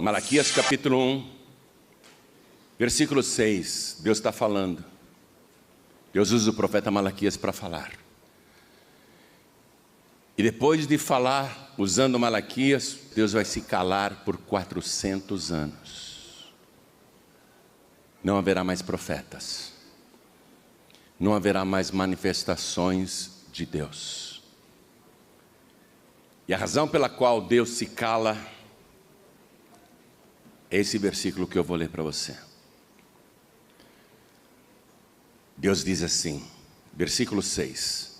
Malaquias capítulo 1, versículo 6, Deus está falando. Deus usa o profeta Malaquias para falar. E depois de falar, usando Malaquias, Deus vai se calar por 400 anos. Não haverá mais profetas. Não haverá mais manifestações de Deus. E a razão pela qual Deus se cala é esse versículo que eu vou ler para você. Deus diz assim, versículo 6: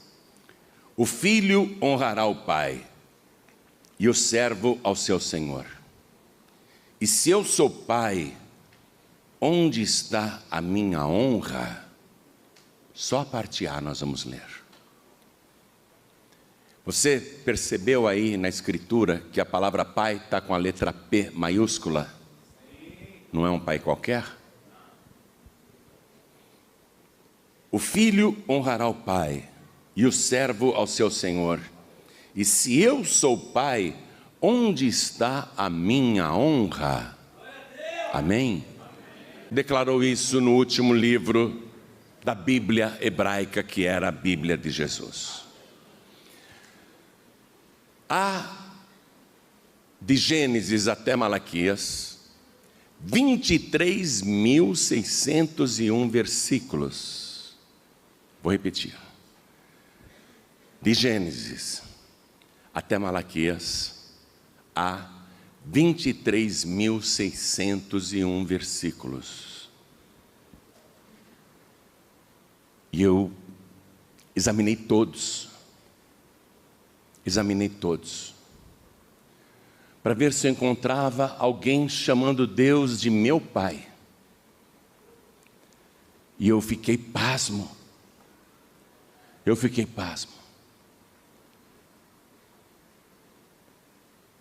o filho honrará o pai, e o servo ao seu senhor. E se eu sou pai, onde está a minha honra? Só a parte A nós vamos ler. Você percebeu aí na escritura que a palavra pai está com a letra P maiúscula? Não é um pai qualquer? O filho honrará o pai, e o servo ao seu senhor. E se eu sou pai, onde está a minha honra? Amém? Declarou isso no último livro da Bíblia hebraica, que era a Bíblia de Jesus. Há, de Gênesis até Malaquias, 23.601 versículos. Vou repetir. De Gênesis até Malaquias, há 23.601 versículos. E eu examinei todos, para ver se eu encontrava alguém chamando Deus de meu pai. E eu fiquei pasmo.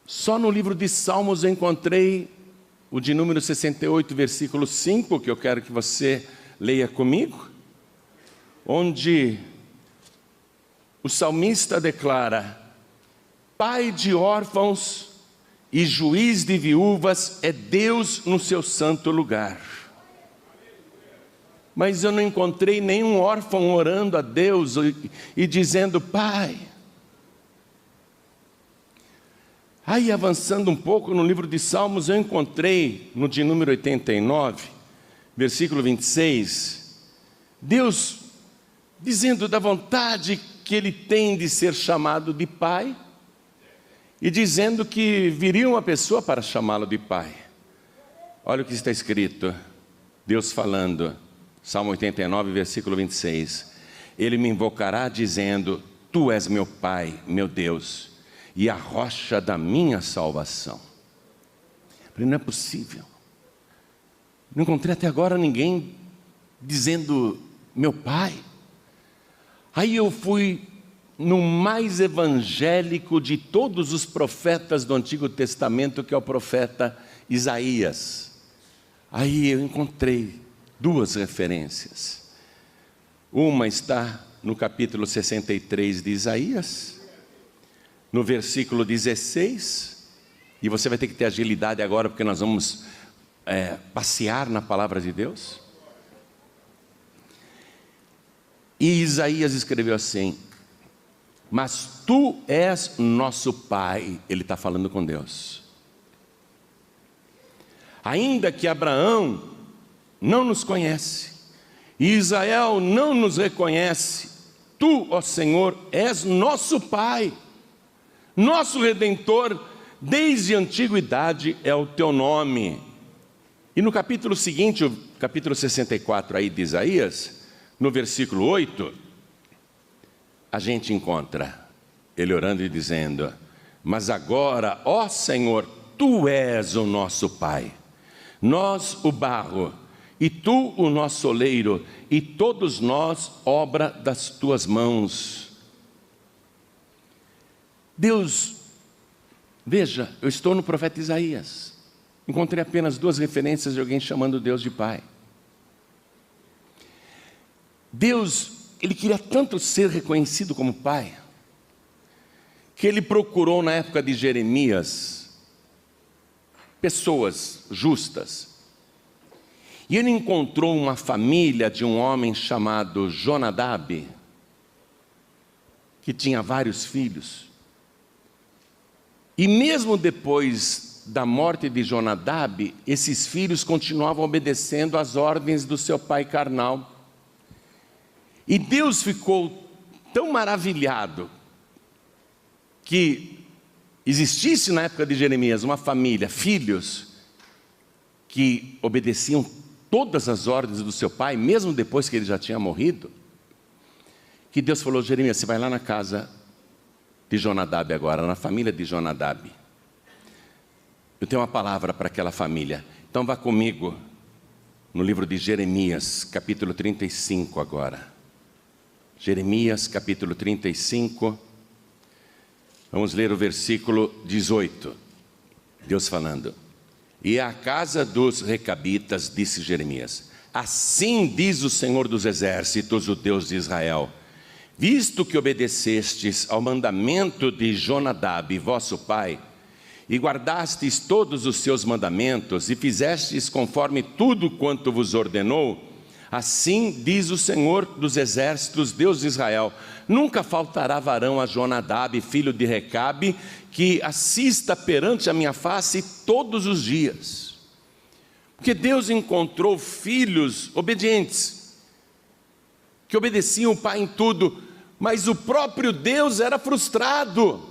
Só no livro de Salmos eu encontrei o de número 68, versículo 5, que eu quero que você leia comigo, onde o salmista declara: pai de órfãos e juiz de viúvas é Deus no seu santo lugar. Mas eu não encontrei nenhum órfão orando a Deus e dizendo: pai. Aí, avançando um pouco no livro de Salmos, eu encontrei no de número 89, versículo 26, Deus dizendo da vontade que Ele tem de ser chamado de pai, e dizendo que viria uma pessoa para chamá-lo de pai. Olha o que está escrito, Deus falando, Salmo 89, versículo 26, Ele me invocará dizendo: tu és meu pai, meu Deus, e a rocha da minha salvação. Eu falei: não é possível, não encontrei até agora ninguém dizendo meu pai. Aí eu fui no mais evangélico de todos os profetas do Antigo Testamento, que é o profeta Isaías. Aí eu encontrei duas referências. Uma está no capítulo 63 de Isaías, no versículo 16, e você vai ter que ter agilidade agora, porque nós vamos passear na palavra de Deus. E Isaías escreveu assim: mas tu és nosso pai. Ele está falando com Deus. Ainda que Abraão não nos conhece, e Israel não nos reconhece, tu, ó Senhor, és nosso pai, nosso Redentor, desde a antiguidade é o teu nome. E no capítulo seguinte, o capítulo 64 aí de Isaías, no versículo 8, a gente encontra ele orando e dizendo: mas agora, ó Senhor, tu és o nosso pai, nós o barro, e tu o nosso oleiro, e todos nós obra das tuas mãos. Deus, veja, eu estou no profeta Isaías, encontrei apenas duas referências de alguém chamando Deus de pai. Deus, Ele queria tanto ser reconhecido como pai, que Ele procurou na época de Jeremias pessoas justas. E ele encontrou uma família de um homem chamado Jonadab, que tinha vários filhos. E mesmo depois da morte de Jonadab, esses filhos continuavam obedecendo às ordens do seu pai carnal. E Deus ficou tão maravilhado que existisse na época de Jeremias uma família, filhos, que obedeciam todas as ordens do seu pai, mesmo depois que ele já tinha morrido, que Deus falou: Jeremias, você vai lá na casa de Jonadab agora, na família de Jonadab. Eu tenho uma palavra para aquela família. Então vá comigo no livro de Jeremias, capítulo 35 agora. Jeremias, capítulo 35. Vamos ler o versículo 18. Deus falando: e à casa dos recabitas disse Jeremias: assim diz o Senhor dos exércitos, o Deus de Israel: visto que obedecestes ao mandamento de Jonadab, vosso pai, e guardastes todos os seus mandamentos, e fizestes conforme tudo quanto vos ordenou, assim diz o Senhor dos exércitos, Deus de Israel: nunca faltará varão a Jonadab, filho de Recabe, que assista perante a minha face todos os dias. Porque Deus encontrou filhos obedientes, que obedeciam o pai em tudo, mas o próprio Deus era frustrado,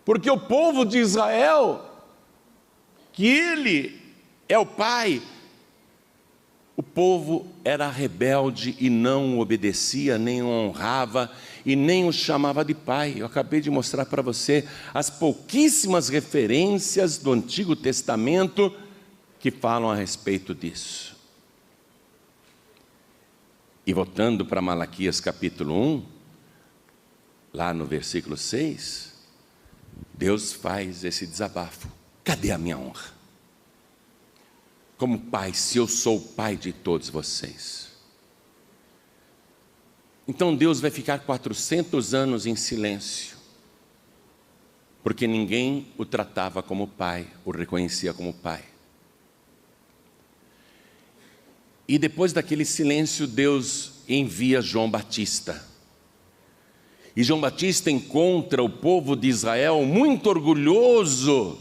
porque o povo de Israel, que ele é o pai, o povo era rebelde e não o obedecia, nem o honrava e nem o chamava de pai. Eu acabei de mostrar para você as pouquíssimas referências do Antigo Testamento que falam a respeito disso. E voltando para Malaquias capítulo 1, lá no versículo 6, Deus faz esse desabafo: cadê a minha honra? Como pai, se eu sou o pai de todos vocês. Então Deus vai ficar 400 anos em silêncio, porque ninguém o tratava como pai, o reconhecia como pai. E depois daquele silêncio, Deus envia João Batista. E João Batista encontra o povo de Israel muito orgulhoso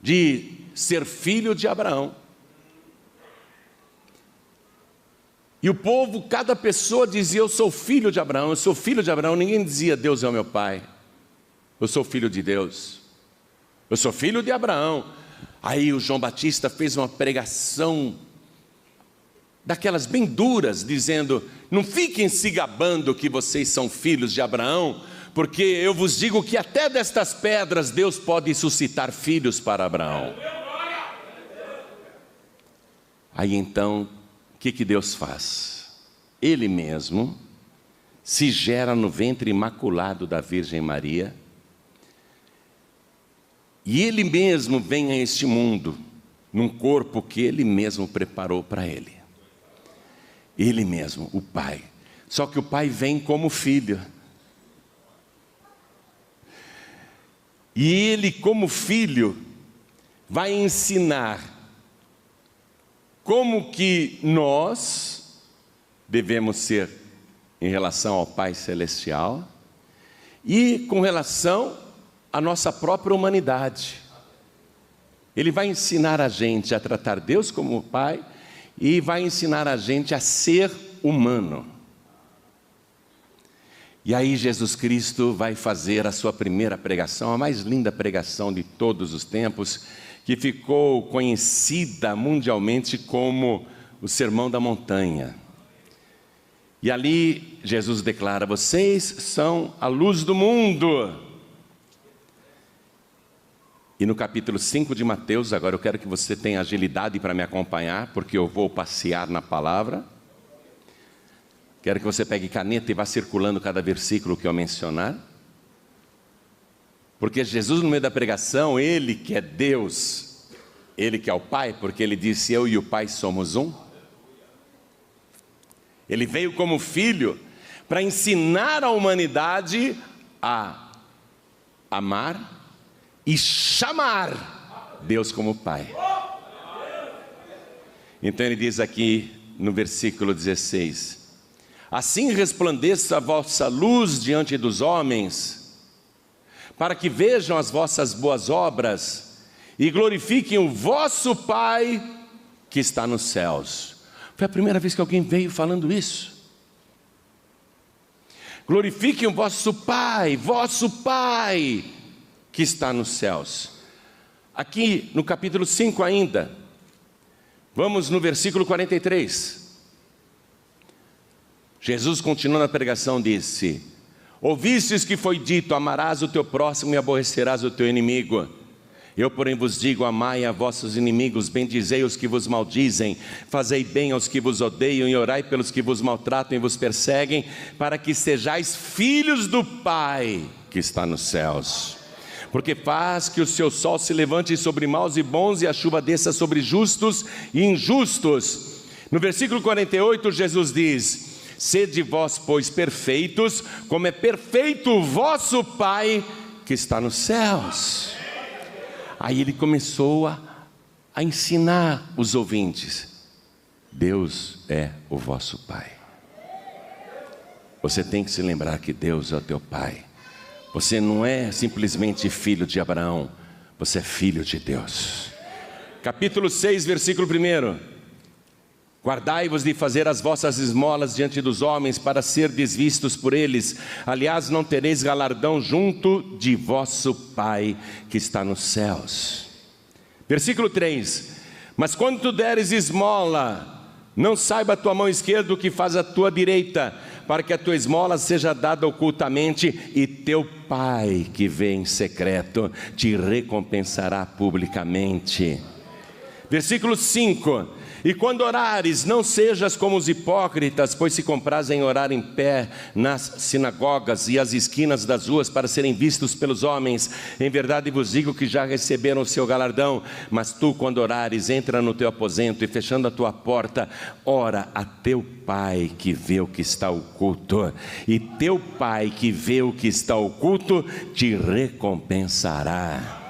de ser filho de Abraão. E o povo, cada pessoa dizia: eu sou filho de Abraão, eu sou filho de Abraão. Ninguém dizia: Deus é o meu pai, eu sou filho de Deus, eu sou filho de Abraão. Aí o João Batista fez uma pregação daquelas bem duras, dizendo: não fiquem se gabando que vocês são filhos de Abraão, porque eu vos digo que até destas pedras Deus pode suscitar filhos para Abraão. Aí então, o que Deus faz? Ele mesmo se gera no ventre imaculado da Virgem Maria, e Ele mesmo vem a este mundo, num corpo que Ele mesmo preparou para Ele. Ele mesmo, o Pai. Só que o Pai vem como filho. E Ele, como filho, vai ensinar como que nós devemos ser em relação ao Pai Celestial e com relação à nossa própria humanidade. Ele vai ensinar a gente a tratar Deus como Pai e vai ensinar a gente a ser humano. E aí Jesus Cristo vai fazer a sua primeira pregação, a mais linda pregação de todos os tempos, que ficou conhecida mundialmente como o Sermão da Montanha. E ali Jesus declara: vocês são a luz do mundo. E no capítulo 5 de Mateus, agora eu quero que você tenha agilidade para me acompanhar, porque eu vou passear na palavra. Quero que você pegue caneta e vá circulando cada versículo que eu mencionar. Porque Jesus, no meio da pregação, Ele que é Deus, Ele que é o Pai, porque Ele disse: eu e o Pai somos um. Ele veio como filho para ensinar a humanidade a amar e chamar Deus como Pai. Então ele diz aqui no versículo 16: assim resplandeça a vossa luz diante dos homens, para que vejam as vossas boas obras e glorifiquem o vosso Pai que está nos céus. Foi a primeira vez que alguém veio falando isso. Glorifiquem o vosso Pai que está nos céus. Aqui no capítulo 5 ainda, vamos no versículo 43. Jesus, continuando a pregação, disse: ouvistes que foi dito, amarás o teu próximo e aborrecerás o teu inimigo. Eu, porém, vos digo, amai a vossos inimigos, bendizei os que vos maldizem, fazei bem aos que vos odeiam e orai pelos que vos maltratam e vos perseguem, para que sejais filhos do Pai que está nos céus. Porque faz que o seu sol se levante sobre maus e bons, e a chuva desça sobre justos e injustos. No versículo 48, Jesus diz: sede vós, pois, perfeitos, como é perfeito o vosso Pai que está nos céus. Aí ele começou a ensinar os ouvintes: Deus é o vosso Pai. Você tem que se lembrar que Deus é o teu Pai. Você não é simplesmente filho de Abraão, você é filho de Deus. Capítulo 6, versículo 1: guardai-vos de fazer as vossas esmolas diante dos homens, para ser desvistos por eles. Aliás, não tereis galardão junto de vosso Pai que está nos céus. Versículo 3: mas quando tu deres esmola, não saiba a tua mão esquerda o que faz a tua direita, para que a tua esmola seja dada ocultamente, e teu Pai que vê em secreto te recompensará publicamente. Versículo 5: e quando orares, não sejas como os hipócritas, pois se comprazem em orar em pé nas sinagogas e às esquinas das ruas, para serem vistos pelos homens. Em verdade vos digo que já receberam o seu galardão. Mas tu, quando orares, entra no teu aposento, e fechando a tua porta, ora a teu Pai que vê o que está oculto, e teu Pai que vê o que está oculto te recompensará.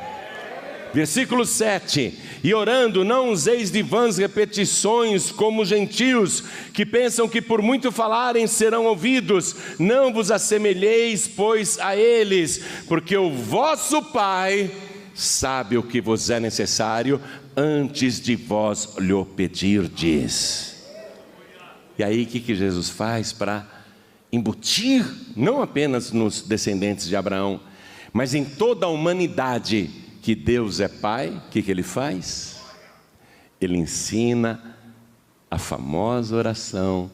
Versículo 7: e orando, não useis de vãs repetições como os gentios, que pensam que por muito falarem serão ouvidos. Não vos assemelheis, pois, a eles, porque o vosso Pai sabe o que vos é necessário, antes de vós lhe pedirdes. E aí o que Jesus faz para embutir, não apenas nos descendentes de Abraão, mas em toda a humanidade, que Deus é Pai? O que ele faz? Ele ensina a famosa oração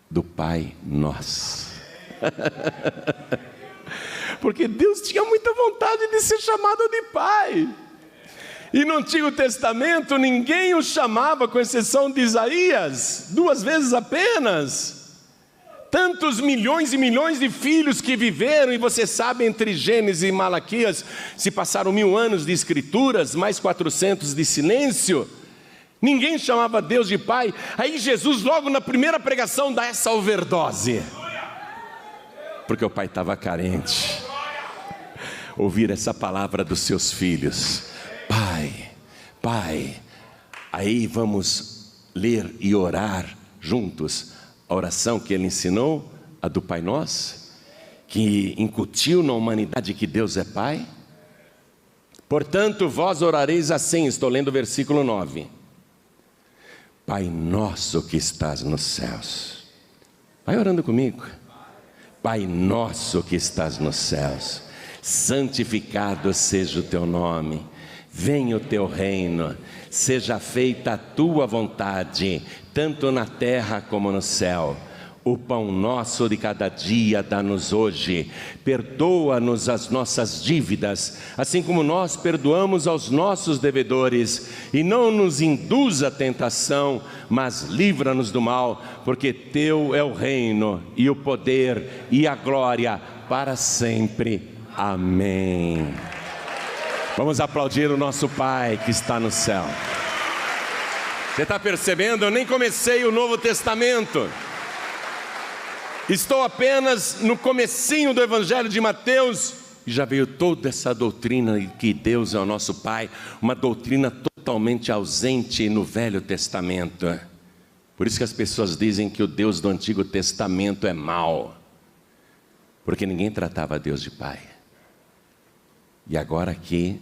do Pai Nosso. Porque Deus tinha muita vontade de ser chamado de Pai. E no Antigo Testamento ninguém o chamava, com exceção de Isaías, 2 vezes apenas. Tantos milhões e milhões de filhos que viveram, e você sabe, entre Gênesis e Malaquias se passaram 1000 anos de escrituras, mais 400 de silêncio. Ninguém chamava Deus de Pai. Aí Jesus, logo na primeira pregação, dá essa overdose, porque o Pai estava carente. Ouvir essa palavra dos seus filhos: Pai, Pai. Aí vamos ler e orar juntos a oração que ele ensinou, a do Pai Nosso, que incutiu na humanidade que Deus é Pai. Portanto, vós orareis assim, estou lendo o versículo 9: Pai nosso que estás nos céus. Vai orando comigo. Pai nosso que estás nos céus, santificado seja o teu nome. Venha o teu reino, seja feita a tua vontade, tanto na terra como no céu. O pão nosso de cada dia dá-nos hoje. Perdoa-nos as nossas dívidas, assim como nós perdoamos aos nossos devedores. E não nos induza à tentação, mas livra-nos do mal, porque teu é o reino, e o poder, e a glória, para sempre. Amém. Vamos aplaudir o nosso Pai que está no céu. Você está percebendo? Eu nem comecei o Novo Testamento. Estou apenas no comecinho do Evangelho de Mateus, E já veio toda essa doutrina de que Deus é o nosso Pai, uma doutrina totalmente ausente no Velho Testamento. Por isso que as pessoas dizem que o Deus do Antigo Testamento é mau, porque ninguém tratava Deus de Pai. E agora que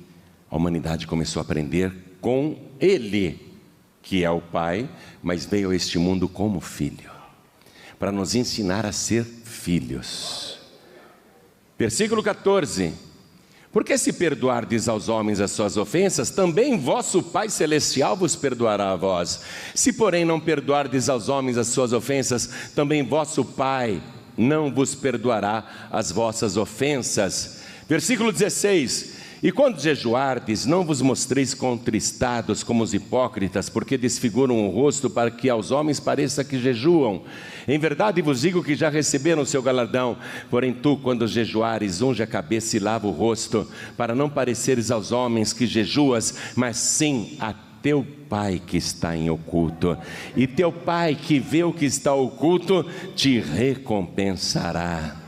a humanidade começou a aprender com Ele, que é o Pai, mas veio a este mundo como filho, para nos ensinar a ser filhos. Versículo 14: porque se perdoardes aos homens as suas ofensas, também vosso Pai Celestial vos perdoará a vós. Se porém não perdoardes aos homens as suas ofensas, também vosso Pai não vos perdoará as vossas ofensas. Versículo 16: e quando jejuardes, não vos mostreis contristados como os hipócritas, porque desfiguram o rosto para que aos homens pareça que jejuam. Em verdade vos digo que já receberam o seu galardão. Porém tu, quando jejuares, unge a cabeça e lava o rosto, para não pareceres aos homens que jejuas, mas sim a teu Pai que está em oculto. E teu Pai que vê o que está oculto, te recompensará.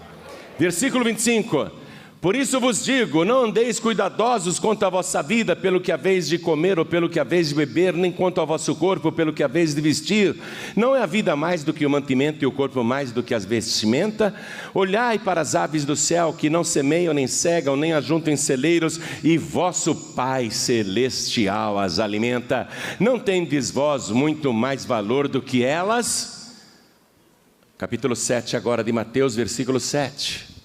Versículo 25: por isso vos digo, não andeis cuidadosos quanto à vossa vida, pelo que haveis de comer ou pelo que haveis de beber, nem quanto ao vosso corpo, pelo que haveis de vestir. Não é a vida mais do que o mantimento e o corpo mais do que as vestimentas? Olhai para as aves do céu, que não semeiam, nem cegam, nem ajuntam em celeiros, e vosso Pai Celestial as alimenta. Não tendes vós muito mais valor do que elas? Capítulo 7 agora de Mateus, versículo 7.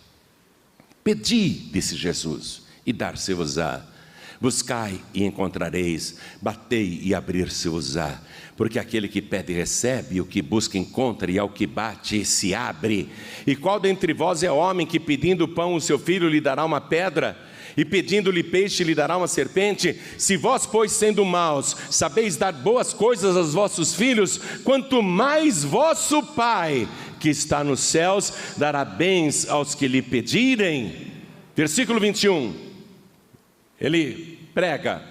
Pedi, disse Jesus, e dar-se-vos-á. Buscai e encontrareis, batei e abrir-se-vos-á. Porque aquele que pede recebe, e o que busca encontra, e ao que bate se abre. E qual dentre vós é homem que pedindo pão o seu filho lhe dará uma pedra? E pedindo-lhe peixe lhe dará uma serpente? Se vós, pois, sendo maus, sabeis dar boas coisas aos vossos filhos, quanto mais vosso Pai que está nos céus dará bens aos que lhe pedirem. Versículo 21, ele prega: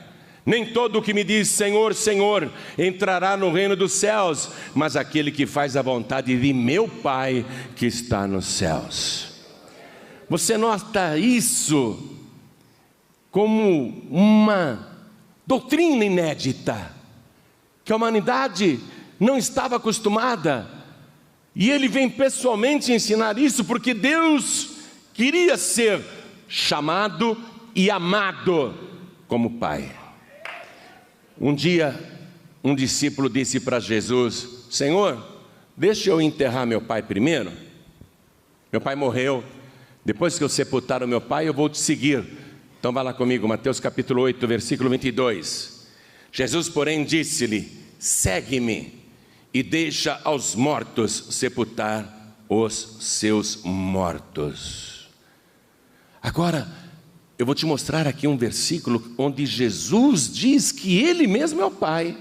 nem todo o que me diz Senhor, Senhor entrará no reino dos céus, mas aquele que faz a vontade de meu Pai que está nos céus. Você nota isso como uma doutrina inédita, que a humanidade não estava acostumada. E ele vem pessoalmente ensinar isso, porque Deus queria ser chamado e amado como Pai. Um dia, um discípulo disse para Jesus: Senhor, deixa eu enterrar meu pai primeiro. Meu pai morreu, depois que eu sepultar o meu pai, eu vou te seguir. Então vai lá comigo, Mateus capítulo 8, versículo 22. Jesus, porém, disse-lhe: segue-me e deixa aos mortos sepultar os seus mortos. Agora, eu vou te mostrar aqui um versículo onde Jesus diz que Ele mesmo é o Pai.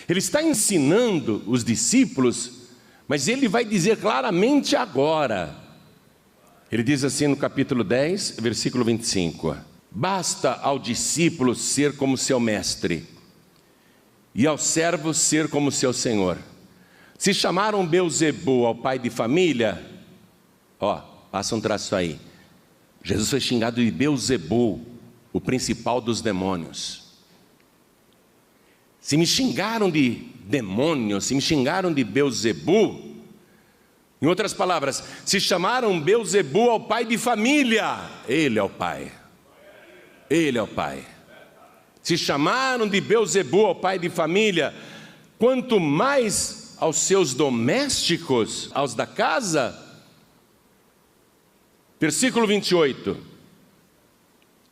Ele está ensinando os discípulos, mas Ele vai dizer claramente agora. Ele diz assim no capítulo 10, versículo 25: basta ao discípulo ser como seu mestre, e ao servo ser como seu senhor. Se chamaram Beelzebu ao pai de família, passa um traço aí. Jesus foi xingado de Beelzebu, o principal dos demônios. Se me xingaram de demônio, se me xingaram de Beelzebu, em outras palavras, se chamaram Beelzebu ao pai de família, ele é o pai. Ele é o pai. Se chamaram de Beelzebu ao pai de família, quanto mais aos seus domésticos, aos da casa. Versículo 28,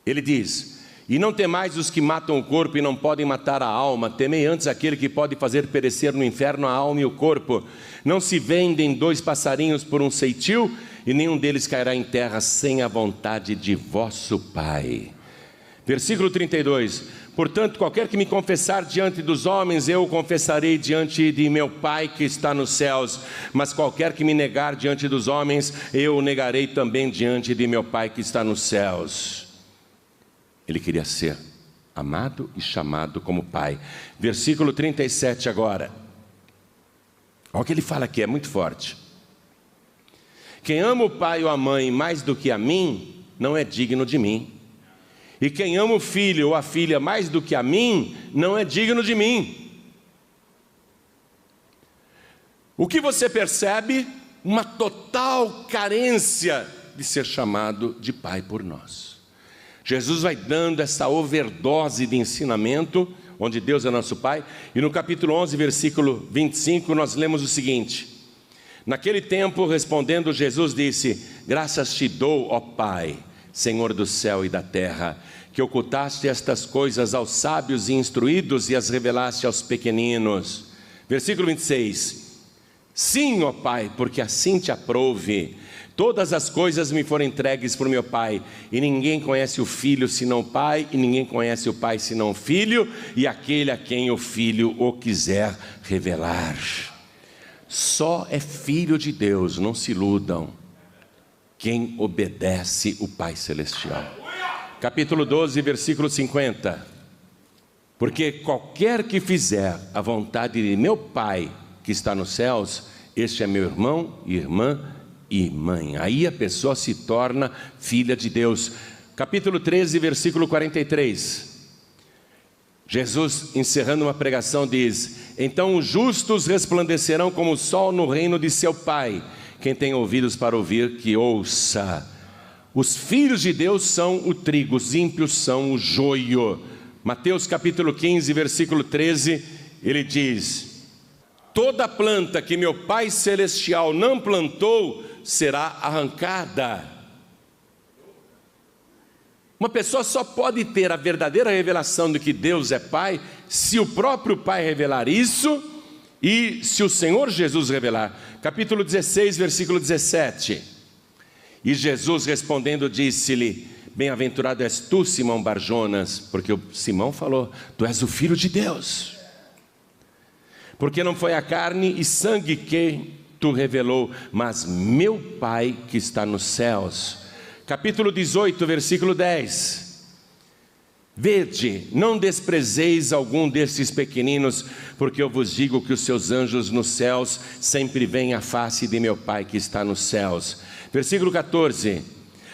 ele diz: e não temais os que matam o corpo e não podem matar a alma, temei antes aquele que pode fazer perecer no inferno a alma e o corpo. Não se vendem 2 passarinhos por um ceitil, e nenhum deles cairá em terra sem a vontade de vosso Pai. Versículo 32, portanto, qualquer que me confessar diante dos homens, eu o confessarei diante de meu Pai que está nos céus. Mas qualquer que me negar diante dos homens, eu o negarei também diante de meu Pai que está nos céus. Ele queria ser amado e chamado como Pai. Versículo 37 agora. Olha o que ele fala aqui, é muito forte. Quem ama o pai ou a mãe mais do que a mim, não é digno de mim. E quem ama o filho ou a filha mais do que a mim, não é digno de mim. O que você percebe? Uma total carência de ser chamado de pai por nós. Jesus vai dando essa overdose de ensinamento, onde Deus é nosso pai. E no capítulo 11, versículo 25, nós lemos o seguinte: naquele tempo, respondendo, Jesus disse: graças te dou, ó Pai, Senhor do céu e da terra, que ocultaste estas coisas aos sábios e instruídos e as revelaste aos pequeninos. Versículo 26. Sim, ó Pai, porque assim te aprouve. Todas as coisas me foram entregues por meu Pai, e ninguém conhece o Filho senão o Pai, e ninguém conhece o Pai senão o Filho, e aquele a quem o Filho o quiser revelar. Só é filho de Deus, não se iludam, quem obedece o Pai Celestial. Capítulo 12, versículo 50. Porque qualquer que fizer a vontade de meu Pai que está nos céus, este é meu irmão, irmã e mãe. Aí a pessoa se torna filha de Deus. Capítulo 13, versículo 43. Jesus, encerrando uma pregação, diz: então os justos resplandecerão como o sol no reino de seu Pai. Quem tem ouvidos para ouvir, que ouça. Os filhos de Deus são o trigo, os ímpios são o joio. Mateus capítulo 15, versículo 13, ele diz: toda planta que meu Pai Celestial não plantou será arrancada. Uma pessoa só pode ter a verdadeira revelação de que Deus é Pai se o próprio Pai revelar isso e se o Senhor Jesus revelar. Capítulo 16, versículo 17. E Jesus respondendo disse-lhe: bem-aventurado és tu, Simão Barjonas, porque o Simão falou: tu és o Filho de Deus. Porque não foi a carne e sangue que tu revelou, mas meu Pai que está nos céus. Capítulo 18, versículo 10. Vede, não desprezeis algum destes pequeninos, porque eu vos digo que os seus anjos nos céus sempre veem a face de meu Pai que está nos céus. Versículo 14.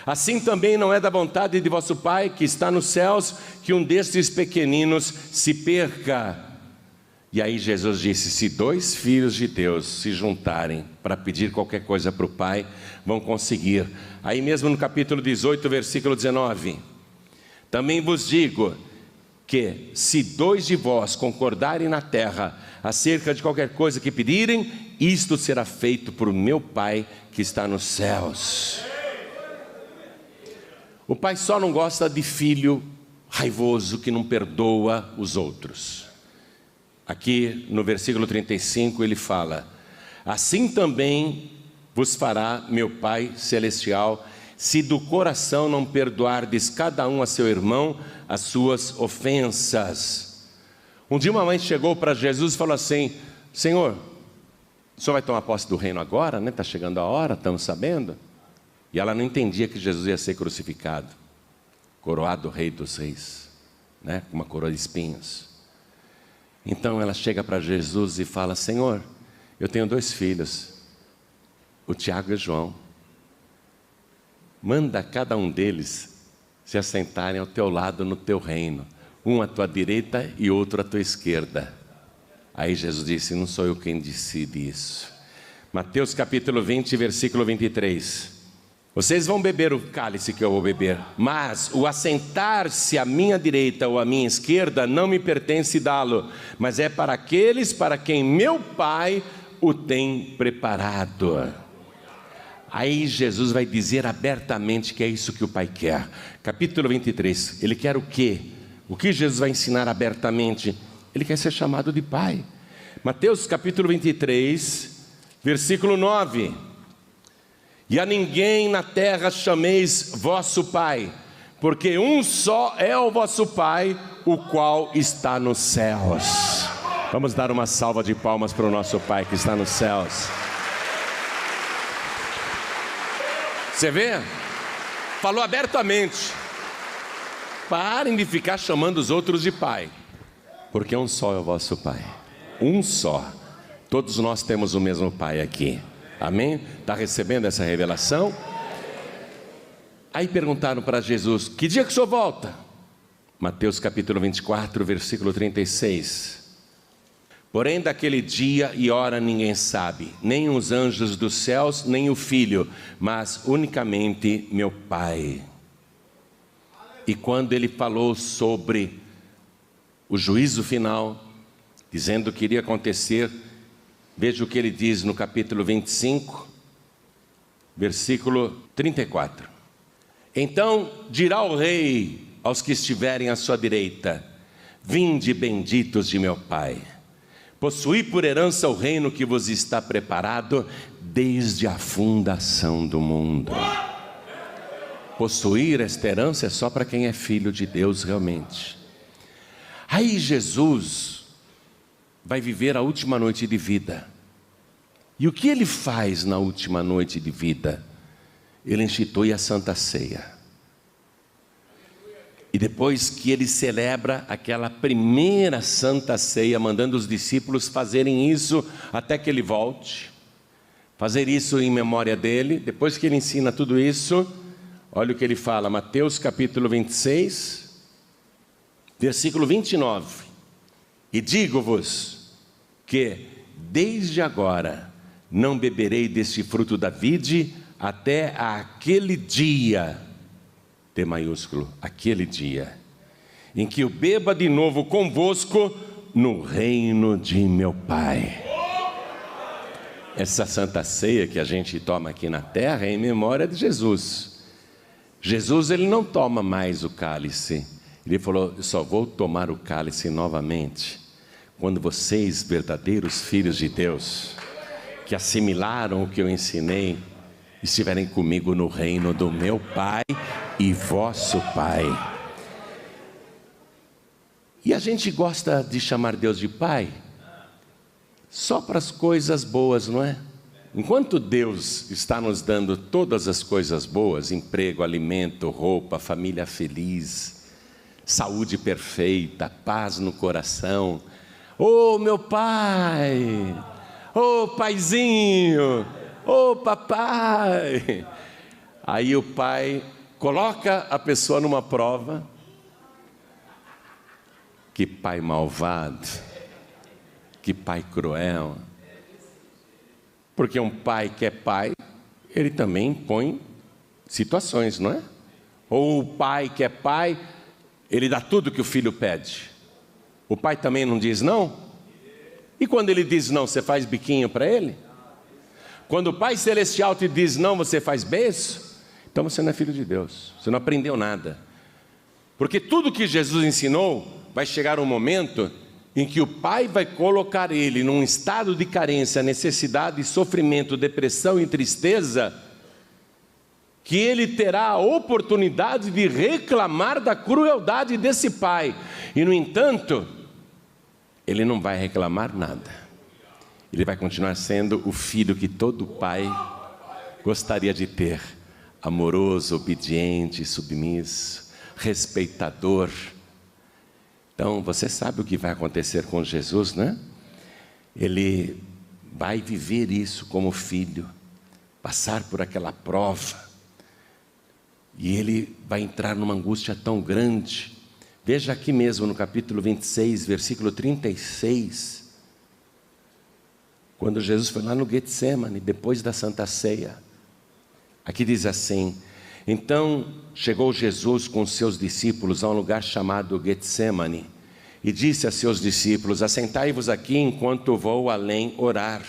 Assim também não é da vontade de vosso Pai que está nos céus que um destes pequeninos se perca. E aí Jesus disse: se dois filhos de Deus se juntarem para pedir qualquer coisa para o Pai, vão conseguir. Aí mesmo no capítulo 18, versículo 19. Também vos digo que se dois de vós concordarem na terra acerca de qualquer coisa que pedirem, isto será feito por meu Pai que está nos céus. O Pai só não gosta de filho raivoso que não perdoa os outros. Aqui no versículo 35 ele fala: assim também vos fará meu Pai Celestial, se do coração não perdoardes cada um a seu irmão as suas ofensas. Um dia uma mãe chegou para Jesus e falou assim: Senhor, o senhor vai tomar posse do reino agora, né? Está chegando a hora, estamos sabendo. E ela não entendia que Jesus ia ser crucificado, coroado rei dos reis, né? Com uma coroa de espinhos. Então ela chega para Jesus e fala: Senhor, eu tenho 2 filhos, o Tiago e o João. Manda cada um deles se assentarem ao teu lado no teu reino, um à tua direita e outro à tua esquerda. Aí Jesus disse: não sou eu quem decide isso. Mateus capítulo 20, versículo 23. Vocês vão beber o cálice que eu vou beber, mas o assentar-se à minha direita ou à minha esquerda não me pertence dá-lo, mas é para aqueles para quem meu Pai o tem preparado. Aí Jesus vai dizer abertamente que é isso que o Pai quer. Capítulo 23, ele quer o quê? O que Jesus vai ensinar abertamente? Ele quer ser chamado de Pai. Mateus capítulo 23, versículo 9. E a ninguém na terra chameis vosso Pai, porque um só é o vosso Pai, o qual está nos céus. Vamos dar uma salva de palmas para o nosso Pai que está nos céus. Você vê? Falou abertamente: parem de ficar chamando os outros de Pai, porque um só é o vosso Pai. Um só. Todos nós temos o mesmo Pai aqui. Amém? Está recebendo essa revelação? Aí perguntaram para Jesus: que dia que o senhor volta? Mateus capítulo 24, versículo 36. Porém daquele dia e hora ninguém sabe, nem os anjos dos céus, nem o Filho, mas unicamente meu Pai. E quando ele falou sobre o juízo final, dizendo que iria acontecer, veja o que ele diz no capítulo 25, versículo 34. Então dirá o rei aos que estiverem à sua direita: vinde benditos de meu Pai, possuí por herança o reino que vos está preparado desde a fundação do mundo. Possuir esta herança é só para quem é filho de Deus realmente. Aí Jesus vai viver a última noite de vida. E o que ele faz na última noite de vida? Ele institui a Santa Ceia. E depois que ele celebra aquela primeira Santa Ceia, mandando os discípulos fazerem isso até que ele volte, fazer isso em memória dele, depois que ele ensina tudo isso, olha o que ele fala, Mateus capítulo 26, versículo 29. E digo-vos que desde agora não beberei deste fruto da vide até aquele dia, T maiúsculo, aquele dia, em que eu beba de novo convosco no reino de meu Pai. Essa Santa Ceia que a gente toma aqui na terra é em memória de Jesus. Jesus, ele não toma mais o cálice. Ele falou: eu só vou tomar o cálice novamente quando vocês, verdadeiros filhos de Deus, que assimilaram o que eu ensinei, estiverem comigo no reino do meu Pai e vosso Pai. E a gente gosta de chamar Deus de Pai só para as coisas boas, não é? Enquanto Deus está nos dando todas as coisas boas, emprego, alimento, roupa, família feliz, saúde perfeita, paz no coração, ô meu pai, ô paizinho, ô papai. Aí o pai coloca a pessoa numa prova. Que pai malvado, que pai cruel. Porque um pai que é pai, ele também põe situações, não é? Ou o pai que é pai, ele dá tudo que o filho pede. O pai também não diz não? E quando ele diz não, você faz biquinho para ele? Quando o Pai Celestial te diz não, você faz beijo? Então você não é filho de Deus, você não aprendeu nada. Porque tudo que Jesus ensinou, vai chegar um momento em que o Pai vai colocar ele num estado de carência, necessidade, sofrimento, depressão e tristeza, que ele terá a oportunidade de reclamar da crueldade desse pai. E no entanto, ele não vai reclamar nada. Ele vai continuar sendo o filho que todo pai gostaria de ter, amoroso, obediente, submisso, respeitador. Então, você sabe o que vai acontecer com Jesus, né? Ele vai viver isso como filho, passar por aquela prova, e ele vai entrar numa angústia tão grande. Veja aqui mesmo no capítulo 26, versículo 36, quando Jesus foi lá no Getsemane, depois da Santa Ceia. Aqui diz assim: então chegou Jesus com seus discípulos a um lugar chamado Getsemane, e disse a seus discípulos: assentai-vos aqui enquanto vou além orar.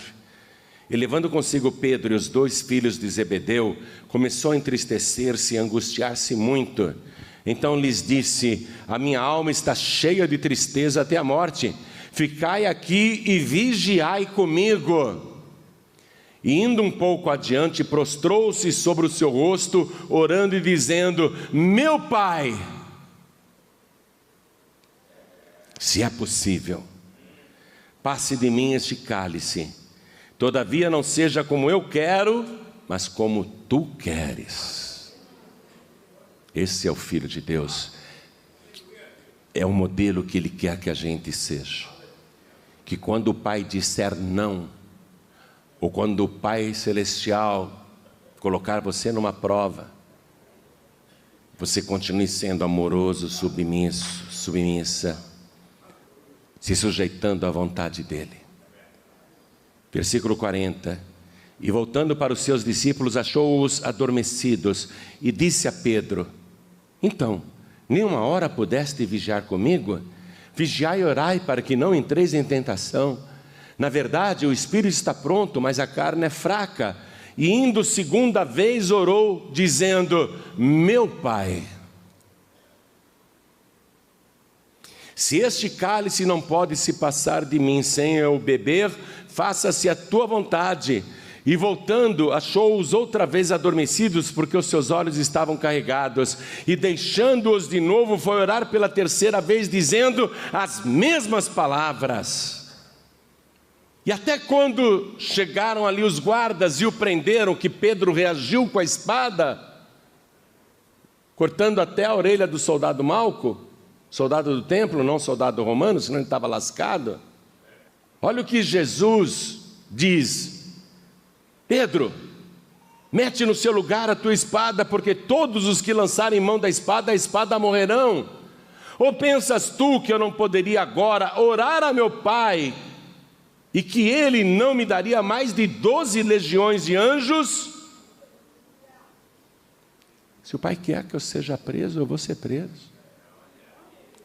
E levando consigo Pedro e os 2 filhos de Zebedeu, começou a entristecer-se e angustiar-se muito. Então lhes disse: a minha alma está cheia de tristeza até a morte, ficai aqui e vigiai comigo. E indo um pouco adiante, prostrou-se sobre o seu rosto, orando e dizendo: meu Pai, se é possível, passe de mim este cálice, todavia não seja como eu quero, mas como tu queres. Esse é o Filho de Deus, é o modelo que Ele quer que a gente seja. Que quando o Pai disser não, ou quando o Pai Celestial colocar você numa prova, você continue sendo amoroso, submisso, submissa, se sujeitando à vontade dEle. Versículo 40. E voltando para os seus discípulos, achou-os adormecidos e disse a Pedro: então, nenhuma hora pudeste vigiar comigo? Vigiai e orai para que não entreis em tentação. Na verdade, o espírito está pronto, mas a carne é fraca. E indo segunda vez orou, dizendo: meu Pai, se este cálice não pode se passar de mim sem eu beber, faça-se a tua vontade. E voltando, achou-os outra vez adormecidos, porque os seus olhos estavam carregados. E deixando-os de novo, foi orar pela terceira vez, dizendo as mesmas palavras. E até quando chegaram ali os guardas e o prenderam, que Pedro reagiu com a espada, cortando até a orelha do soldado Malco, soldado do templo, não soldado romano, senão ele estava lascado. Olha o que Jesus diz: Pedro, mete no seu lugar a tua espada, porque todos os que lançarem mão da espada, a espada morrerão. Ou pensas tu que eu não poderia agora orar a meu Pai, e que Ele não me daria mais de 12 legiões de anjos? Se o Pai quer que eu seja preso, eu vou ser preso.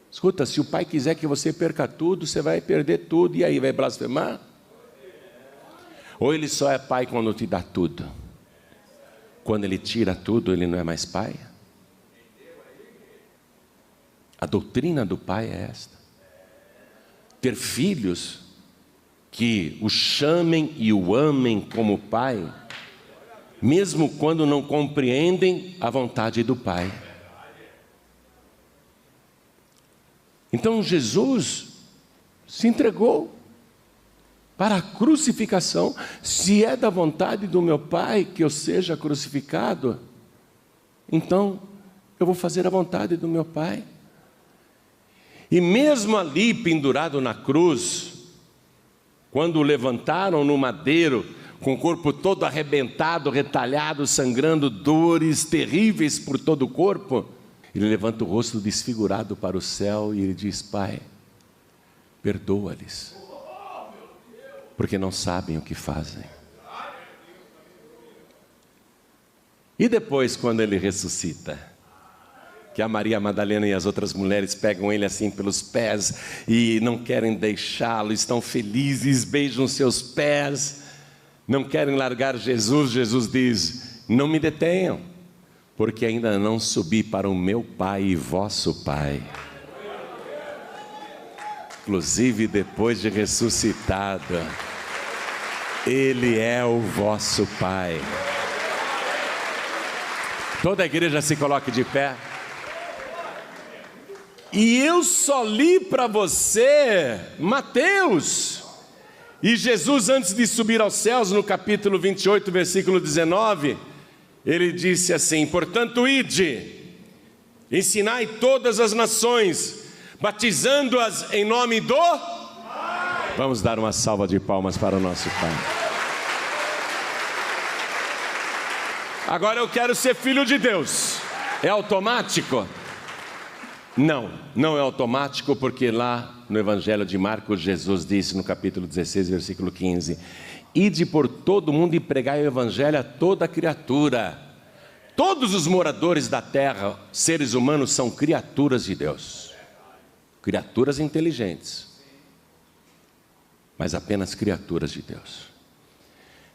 Escuta, se o Pai quiser que você perca tudo, você vai perder tudo, e aí vai blasfemar? Ou Ele só é Pai quando te dá tudo? Quando Ele tira tudo, Ele não é mais Pai? A doutrina do Pai é esta: ter filhos que o chamem e o amem como Pai, mesmo quando não compreendem a vontade do Pai. Então Jesus se entregou para a crucificação. Se é da vontade do meu Pai que eu seja crucificado, então eu vou fazer a vontade do meu Pai. E mesmo ali pendurado na cruz, quando o levantaram no madeiro, com o corpo todo arrebentado, retalhado, sangrando, dores terríveis por todo o corpo, ele levanta o rosto desfigurado para o céu e ele diz: Pai, perdoa-lhes, porque não sabem o que fazem. E depois, quando ele ressuscita, que a Maria Madalena e as outras mulheres pegam ele assim pelos pés e não querem deixá-lo, estão felizes, beijam seus pés, não querem largar Jesus. Jesus diz: não me detenham, porque ainda não subi para o meu Pai e vosso Pai. Inclusive depois de ressuscitado, Ele é o vosso Pai. Toda a igreja se coloque de pé. E eu só li para você Mateus. E Jesus, antes de subir aos céus, no capítulo 28, versículo 19, ele disse assim: portanto, ide, ensinai todas as nações, batizando-as em nome do... Vamos dar uma salva de palmas para o nosso Pai. Agora eu quero ser filho de Deus. É automático? Não, não é automático, porque lá no Evangelho de Marcos, Jesus disse no capítulo 16, versículo 15: ide por todo o mundo e pregai o Evangelho a toda criatura. Todos os moradores da terra, seres humanos, são criaturas de Deus, criaturas inteligentes, mas apenas criaturas de Deus.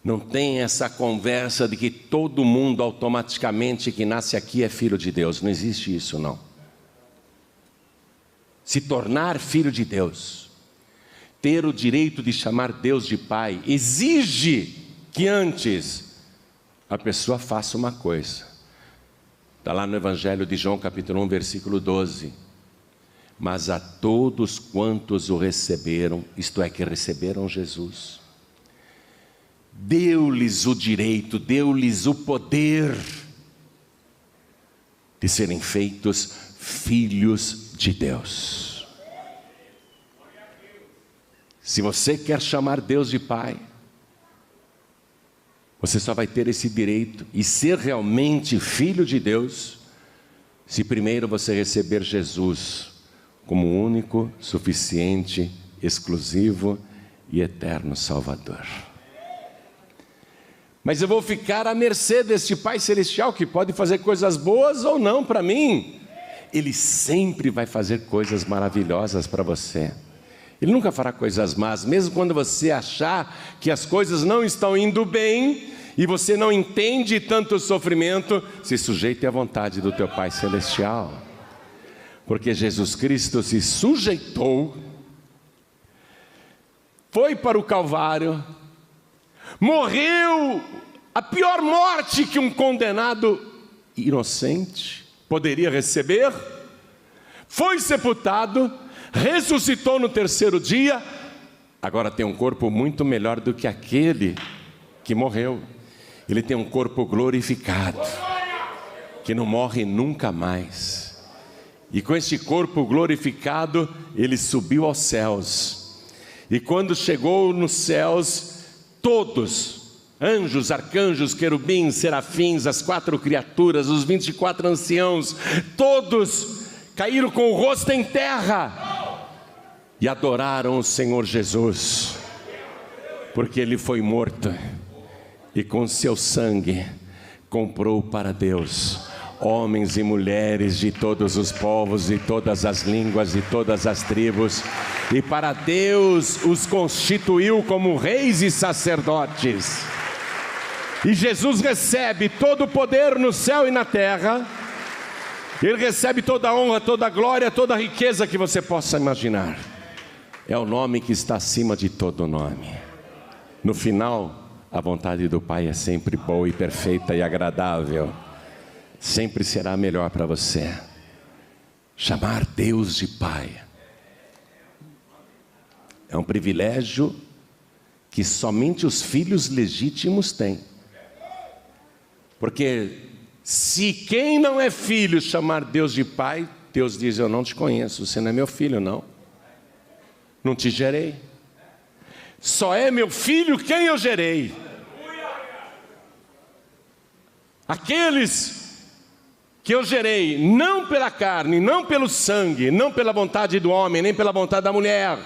Não tem essa conversa de que todo mundo automaticamente que nasce aqui é filho de Deus. Não existe isso, não. Se tornar filho de Deus, ter o direito de chamar Deus de Pai, exige que antes a pessoa faça uma coisa. Está lá no Evangelho de João, capítulo 1, versículo 12. Mas a todos quantos o receberam, isto é, que receberam Jesus, deu-lhes o direito, deu-lhes o poder de serem feitos filhos de Deus. Se você quer chamar Deus de Pai, Você só vai ter esse direito e ser realmente filho de Deus se primeiro você receber Jesus como único, suficiente, exclusivo e eterno Salvador. Mas eu vou ficar à mercê deste Pai Celestial que pode fazer coisas boas ou não para mim. Ele sempre vai fazer coisas maravilhosas para você. Ele nunca fará coisas más, mesmo quando você achar que as coisas não estão indo bem e você não entende tanto sofrimento, se sujeite à vontade do teu Pai Celestial. Porque Jesus Cristo se sujeitou, foi para o Calvário, morreu a pior morte que um condenado inocente poderia receber, foi sepultado, ressuscitou no terceiro dia, agora tem um corpo muito melhor do que aquele que morreu. Ele tem um corpo glorificado, que não morre nunca mais. E com este corpo glorificado, ele subiu aos céus. E quando chegou nos céus, todos, anjos, arcanjos, querubins, serafins, as 4 criaturas, os 24 anciãos, todos caíram com o rosto em terra e adoraram o Senhor Jesus, porque ele foi morto e com seu sangue comprou para Deus homens e mulheres de todos os povos, de todas as línguas, de todas as tribos, e para Deus os constituiu como reis e sacerdotes. E Jesus recebe todo o poder no céu e na terra. Ele recebe toda a honra, toda a glória, toda a riqueza que você possa imaginar. É o nome que está acima de todo nome. No final, a vontade do Pai é sempre boa e perfeita e agradável. Sempre será melhor para você. Chamar Deus de Pai é um privilégio que somente os filhos legítimos têm. Porque se quem não é filho chamar Deus de Pai, Deus diz: eu não te conheço, você não é meu filho, não. Não te gerei. Só é meu filho quem eu gerei. Aqueles que eu gerei, não pela carne, não pelo sangue, não pela vontade do homem, nem pela vontade da mulher.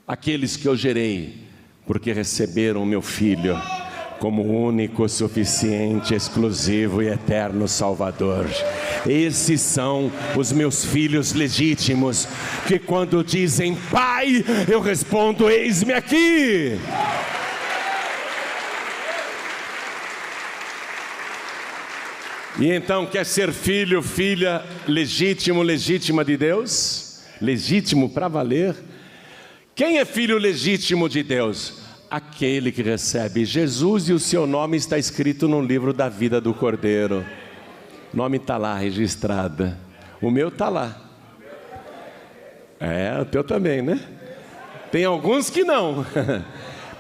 Aqueles que eu gerei, porque receberam o meu Filho como único, suficiente, exclusivo e eterno Salvador. Esses são os meus filhos legítimos, que quando dizem Pai, eu respondo: eis-me aqui. E então, quer ser filho, filha, legítimo, legítima de Deus? Legítimo para valer? Quem é filho legítimo de Deus? Aquele que recebe Jesus e o seu nome está escrito no livro da vida do Cordeiro. O nome está lá registrado. O meu está lá. É, o teu também, né? Tem alguns que não.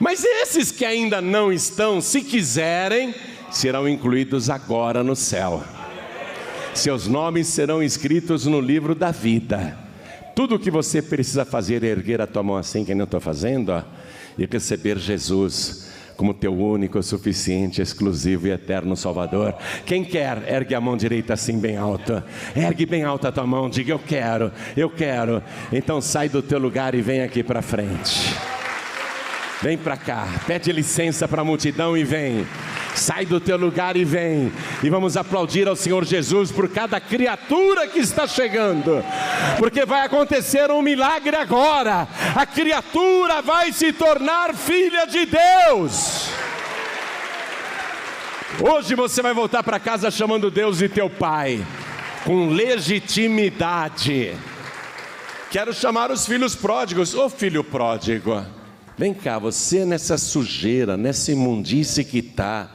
Mas esses que ainda não estão, se quiserem, serão incluídos agora no céu. Seus nomes serão escritos no livro da vida. Tudo o que você precisa fazer é erguer a tua mão assim, que nem eu estou fazendo, ó, e receber Jesus como teu único, suficiente, exclusivo e eterno Salvador. Quem quer, ergue a mão direita assim bem alta. Ergue bem alta a tua mão, diga: eu quero, eu quero. Então sai do teu lugar e vem aqui para frente. Vem para cá, pede licença para a multidão e vem. Sai do teu lugar e vem. E vamos aplaudir ao Senhor Jesus por cada criatura que está chegando. Porque vai acontecer um milagre agora. A criatura vai se tornar filha de Deus. Hoje você vai voltar para casa chamando Deus de teu Pai, com legitimidade. Quero chamar os filhos pródigos. Ô filho pródigo, vem cá, você nessa sujeira, nessa imundície que está,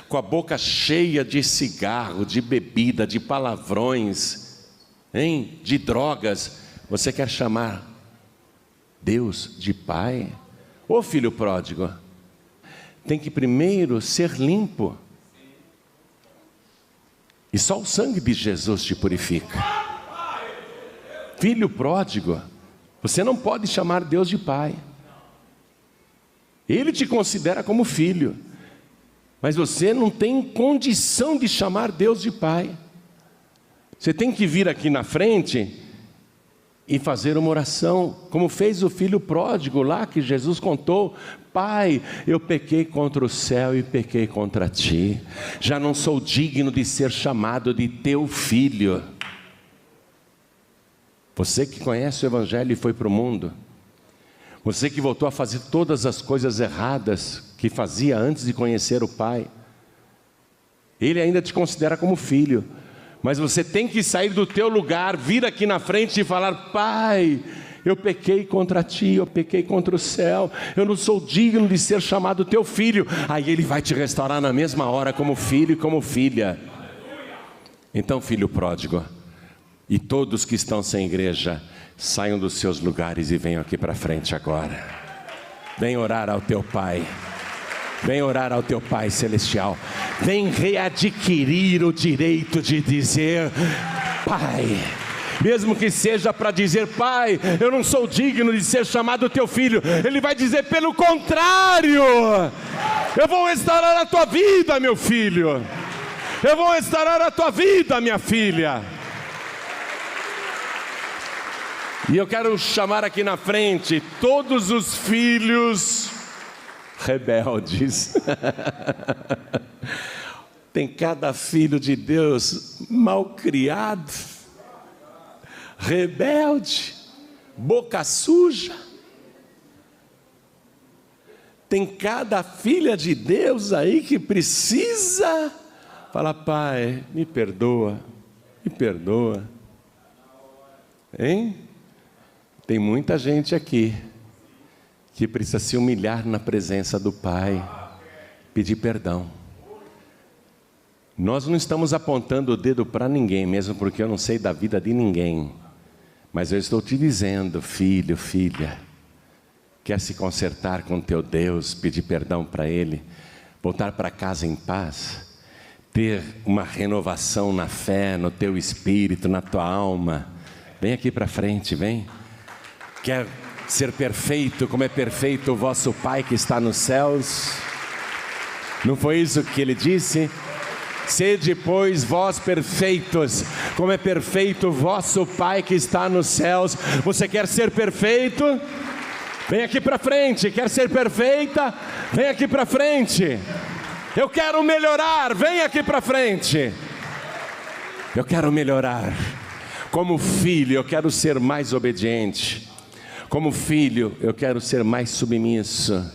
com a boca cheia de cigarro, de bebida, de palavrões, hein? De drogas, você quer chamar Deus de Pai? Ô filho pródigo, tem que primeiro ser limpo, e só o sangue de Jesus te purifica. Filho pródigo, você não pode chamar Deus de Pai. Ele te considera como filho. Mas você não tem condição de chamar Deus de Pai. Você tem que vir aqui na frente e fazer uma oração, como fez o filho pródigo lá que Jesus contou: Pai, eu pequei contra o céu e pequei contra ti, já não sou digno de ser chamado de teu filho. Você que conhece o Evangelho e foi para o mundo, você que voltou a fazer todas as coisas erradas que fazia antes de conhecer o Pai, Ele ainda te considera como filho. Mas você tem que sair do teu lugar, vir aqui na frente e falar: Pai, eu pequei contra ti, eu pequei contra o céu, eu não sou digno de ser chamado teu filho. Aí Ele vai te restaurar na mesma hora como filho e como filha. Então, filho pródigo, e todos que estão sem igreja, saiam dos seus lugares e venham aqui para frente agora. Vem orar ao teu Pai. Vem orar ao teu Pai Celestial. Vem readquirir o direito de dizer: Pai. Mesmo que seja para dizer: Pai, eu não sou digno de ser chamado teu filho. Ele vai dizer: pelo contrário, eu vou restaurar a tua vida, meu filho. Eu vou restaurar a tua vida, minha filha. E eu quero chamar aqui na frente todos os filhos rebeldes. Tem cada filho de Deus mal criado, rebelde, boca suja. Tem cada filha de Deus aí que precisa falar: Pai, me perdoa, me perdoa. Hein? Tem muita gente aqui que precisa se humilhar na presença do Pai, pedir perdão. Nós não estamos apontando o dedo para ninguém, mesmo porque eu não sei da vida de ninguém. Mas eu estou te dizendo: filho, filha, quer se consertar com teu Deus, pedir perdão para Ele, voltar para casa em paz, ter uma renovação na fé, no teu espírito, na tua alma? Vem aqui para frente, vem. Quer ser perfeito como é perfeito o vosso Pai que está nos céus? Não foi isso que Ele disse? Sede, pois, vós perfeitos, como é perfeito o vosso Pai que está nos céus. Você quer ser perfeito? Vem aqui para frente. Quer ser perfeita? Vem aqui para frente. Eu quero melhorar, vem aqui para frente. Eu quero melhorar. Como filho, eu quero ser mais obediente. Como filho, eu quero ser mais submisso.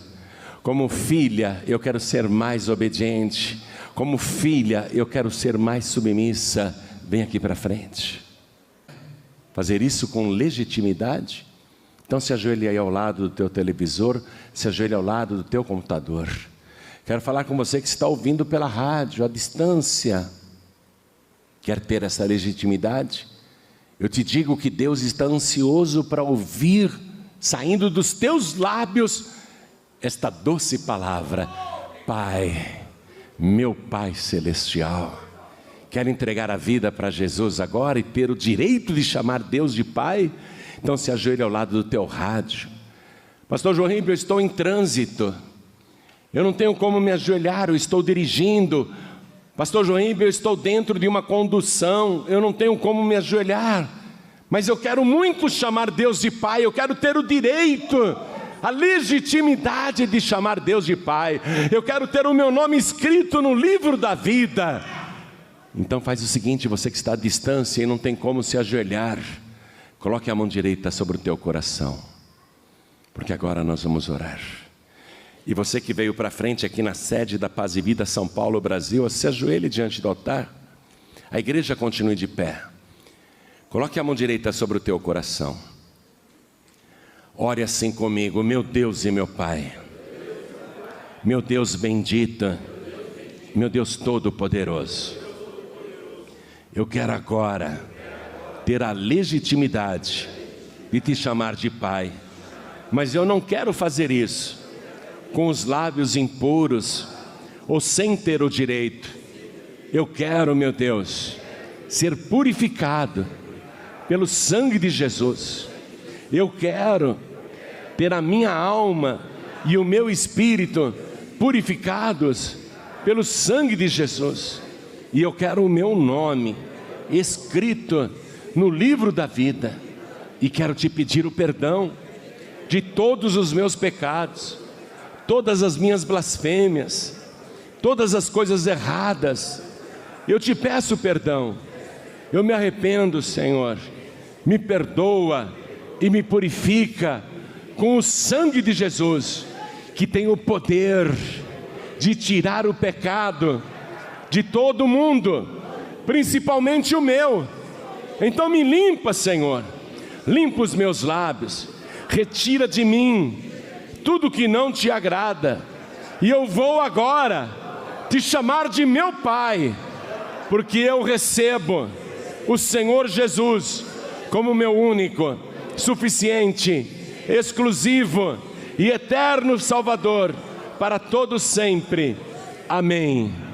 Como filha, eu quero ser mais obediente. Como filha, eu quero ser mais submissa. Vem aqui para frente. Fazer isso com legitimidade. Então se ajoelhe aí ao lado do teu televisor, se ajoelhe ao lado do teu computador. Quero falar com você que está ouvindo pela rádio, à distância. Quer ter essa legitimidade? Eu te digo que Deus está ansioso para ouvir, saindo dos teus lábios, esta doce palavra: Pai, meu Pai Celestial. Quer entregar a vida para Jesus agora e ter o direito de chamar Deus de Pai? Então se ajoelhe ao lado do teu rádio. Pastor João Ribeiro, eu estou em trânsito, eu não tenho como me ajoelhar, eu estou dirigindo. Pastor João Ribeiro, eu estou dentro de uma condução, eu não tenho como me ajoelhar, mas eu quero muito chamar Deus de Pai, eu quero ter o direito, a legitimidade de chamar Deus de Pai, eu quero ter o meu nome escrito no livro da vida. Então faz o seguinte: você que está à distância e não tem como se ajoelhar, coloque a mão direita sobre o teu coração, porque agora nós vamos orar. E você que veio para frente aqui na sede da Paz e Vida São Paulo, Brasil, se ajoelhe diante do altar. A igreja continue de pé. Coloque a mão direita sobre o teu coração. Ore assim comigo: meu Deus e meu Pai, meu Deus bendito, meu Deus todo-poderoso, eu quero agora ter a legitimidade de te chamar de Pai, mas eu não quero fazer isso com os lábios impuros ou sem ter o direito. Eu quero, meu Deus, ser purificado pelo sangue de Jesus. Eu quero ter a minha alma e o meu espírito purificados pelo sangue de Jesus. E eu quero o meu nome escrito no livro da vida. E quero te pedir o perdão de todos os meus pecados, todas as minhas blasfêmias, todas as coisas erradas. Eu te peço perdão. Eu me arrependo, Senhor. Me perdoa e me purifica com o sangue de Jesus, que tem o poder de tirar o pecado de todo mundo, principalmente o meu. Então me limpa, Senhor. Limpa os meus lábios. Retira de mim tudo que não te agrada. E eu vou agora te chamar de meu Pai, porque eu recebo o Senhor Jesus como meu único, suficiente, exclusivo e eterno Salvador para todos sempre. Amém.